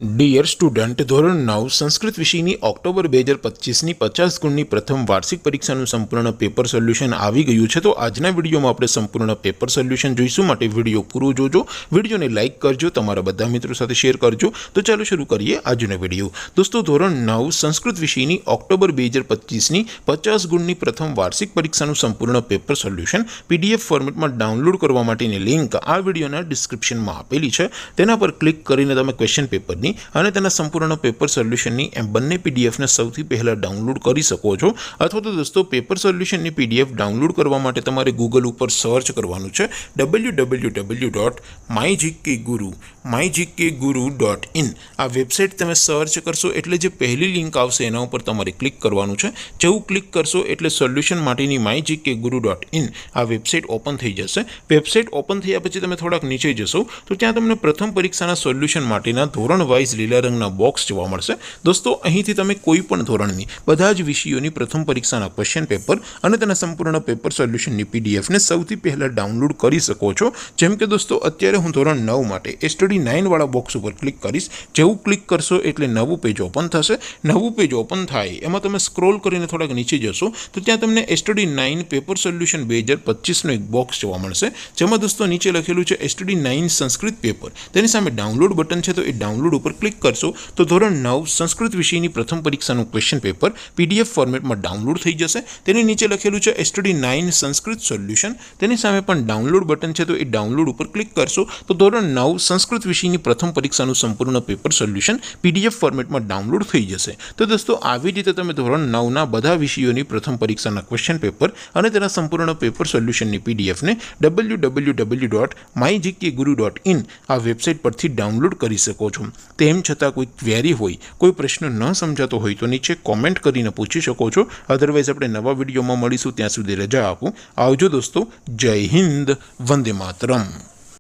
Dear student, ધોરણ 9 સંસ્કૃત વિષયની October 2025ની 50 ગુણની પ્રથમ વાર્ષિક પરીક્ષાનું સંપૂર્ણ પેપર સોલ્યુશન આવી ગયું છે। તો આજના વિડીયોમાં આપણે સંપૂર્ણ પેપર સોલ્યુશન જોઈશું, માટે વિડીયો પૂરો જોજો, વિડીયોને લાઇક કરજો, તમારા બધા મિત્રો સાથે શેર કરજો। તો ચાલો શરૂ કરીએ આજનો વિડીયો। દોસ્તો, ધોરણ 9 સંસ્કૃત વિષયની ઓક્ટોબર 2025ની 50 ગુણની પ્રથમ વાર્ષિક પરીક્ષાનું સંપૂર્ણ પેપર સોલ્યુશન પીડીએફ ફોર્મેટમાં ડાઉનલોડ કરવા માટેની લિંક આ વિડીયોના ડિસ્ક્રિપ્શનમાં આપેલી છે। તેના પર ક્લિક કરીને તમે ક્વેશ્ચન પેપરની અને તેના સંપૂર્ણ પેપર સોલ્યુશનની એમ બંને પીડીએફને સૌથી પહેલાં ડાઉનલોડ કરી શકો છો। અથવા તો દોસ્તો, પેપર સોલ્યુશનની પીડીએફ ડાઉનલોડ કરવા માટે તમારે ગૂગલ ઉપર સર્ચ કરવાનું છે www.mygkguru.in। આ વેબસાઇટ તમે સર્ચ કરશો એટલે જે પહેલી લિંક આવશે એના ઉપર તમારે ક્લિક કરવાનું છે। જેવું ક્લિક કરશો એટલે સોલ્યુશન માટેની mygkguru.in આ વેબસાઇટ ઓપન થઈ જશે। વેબસાઇટ ઓપન થયા પછી તમે થોડાક નીચે જશો તો ત્યાં તમને પ્રથમ પરીક્ષાના સોલ્યુશન માટેના ધોરણ વાઇઝ લીલા રંગના બોક્સ જોવા મળશે। દોસ્તો, અહીંથી તમે કોઈ પણ ધોરણની બધા જ વિષયોની પ્રથમ પરીક્ષાના ક્વેશ્ચન પેપર અને તેના સંપૂર્ણ પેપર સોલ્યુશનની પીડીએફને સૌથી પહેલાં ડાઉનલોડ કરી શકો છો। જેમ કે દોસ્તો, અત્યારે હું ધોરણ 9 માટે સ્ટડી 9 વાળા બોક્સ ઉપર ક્લિક કરીશ। જેવું ક્લિક કરશો એટલે નવું પેજ ઓપન થશે। નવું પેજ ઓપન થાય એમાં તમે સ્ક્રોલ કરીને થોડાક નીચે જશો તો ત્યાં તમને સ્ટડી 9 પેપર સોલ્યુશન 2025નો એક બોક્સ જોવા મળશે, જેમાં દોસ્તો નીચે લખેલું છે સ્ટડી 9 સંસ્કૃત પેપર। તેની સામે ડાઉનલોડ બટન છે, તો એ ડાઉનલોડ ઉપર ક્લિક કરશો તો ધોરણ 9 સંસ્કૃત વિષયની પ્રથમ પરીક્ષાનું ક્વેશ્ચન પેપર પીડીએફ ફોર્મેટમાં ડાઉનલોડ થઈ જશે। તેની નીચે લખેલું છે સ્ટડી 9 સંસ્કૃત સોલ્યુશન। તેની સામે પણ ડાઉનલોડ બટન છે, તો એ ડાઉનલોડ ઉપર ક્લિક કરશો તો ધોરણ 9 સંસ્કૃત વિષયની પ્રથમ પરીક્ષાનું સંપૂર્ણ પેપર સોલ્યુશન પીડીએફ ફોર્મેટમાં ડાઉનલોડ થઈ જશે। તો દોસ્તો, આવી રીતે તમે ધોરણ 9ના બધા વિષયોની પ્રથમ પરીક્ષાના ક્વેશ્ચન પેપર અને તેના સંપૂર્ણ પેપર સોલ્યુશનની પીડીએફને www.mygkguru.in આ વેબસાઇટ પરથી ડાઉનલોડ કરી શકો છો। તેમ છતાં કોઈ ક્વેરી હોય, કોઈ પ્રશ્ન ન સમજાતો હોય તો નીચે કોમેન્ટ કરીને પૂછી શકો છો। અધરવાઇઝ આપણે નવા વિડીયોમાં મળીશું, ત્યાં સુધી રજા આપું। આવજો દોસ્તો, જય હિન્દ, વંદે માતરમ।